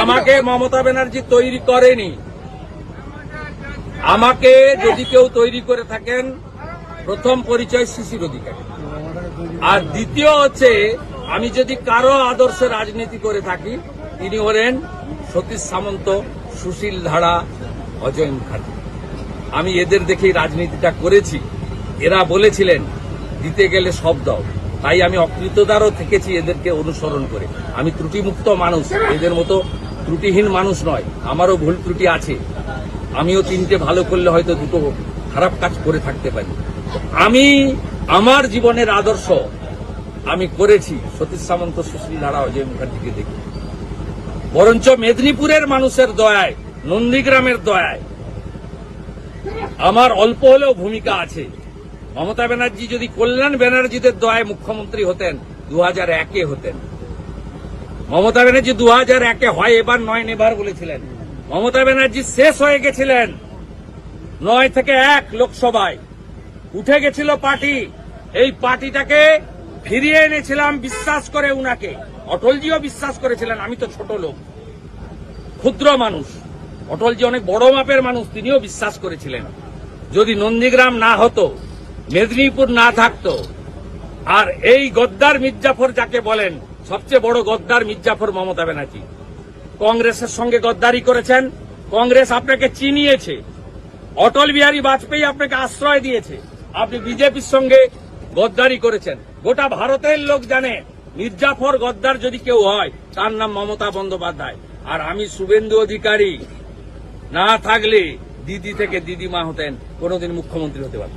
আমাকে মমতা ব্যানার্জি তৈরি করেনি। আমাকে যদি কেউ তৈরি করে থাকেন, প্রথম পরিচয় শিশির অধিকারী, আর দ্বিতীয় হচ্ছে আমি যদি কারো আদর্শে রাজনীতি করে থাকি তিনি হলেন সতীশ সামন্ত, সুশীল ধারা, অজয় মুখার্জি। আমি এদের দেখেই রাজনীতিটা করেছি। এরা বলেছিলেন দিতে গেলে সব দাও, তাই আমি অকৃতদারও থেকেছি এদেরকে অনুসরণ করে। আমি ত্রুটিমুক্ত মানুষ, এদের মতো ত্রুটিহীন মানুষ নয়, আমারও ভুল ত্রুটি আছে। আমিও তিনটে ভালো করলে হয়তো দুটো খারাপ কাজ করে থাকতে পারি। আমি আমার জীবনের আদর্শ আমি করেছি সতীশ সামন্ত, সুশীল ধারা, অজয় মুখার্জিকে দেখি। বরঞ্চ মেদিনীপুরের মানুষের দয়ায়, নন্দীগ্রামের দয়ায় আমার অল্প হলেও ভূমিকা আছে। মমতা ব্যানার্জি যদি কল্যাণ ব্যানার্জিদের দয়ায় মুখ্যমন্ত্রী হতেন 2001-এ হতেন। মমতা ব্যানার্জি 2001-এ হয় এবার নয় নেবার বলেছিলেন। মমতা ব্যানার্জি শেষ হয়ে গেছিলেন 9 থেকে 1 লোকসভায়, উঠে গেছিল পার্টি। এই পার্টিটাকে ফিরিয়ে এনেছিলাম বিশ্বাস করে উনাকে। অটলজিও বিশ্বাস করেছিলেন। আমি তো ছোট লোক, ক্ষুদ্র মানুষ, অটলজি অনেক বড় মাপের মানুষ, তিনিও বিশ্বাস করেছিলেন। যদি নন্দীগ্রাম না হতো, মেদিনীপুর না থাকতো, আর এই গদ্দার মির্জাফর যাকে বলেন, সবচেয়ে বড় গদ্দার মির্জাফর মমতা ব্যানার্জি, কংগ্রেসের সঙ্গে গদ্দারি করেছেন। কংগ্রেস আপনাকে চিনিয়েছে, অটল বিহারী বাজপেয়ী আপনাকে আশ্রয় দিয়েছে, আপনি বিজেপির সঙ্গে গদ্দারি করেছেন। গোটা ভারতের লোক জানে মির্জাফর গদ্দার যদি কেউ হয় তার নাম মমতা বন্দ্যোপাধ্যায়। আর আমি শুভেন্দু অধিকারী না থাকলে দিদি থেকে দিদিমা হতেন, কোনোদিন মুখ্যমন্ত্রী হতে পারতেন।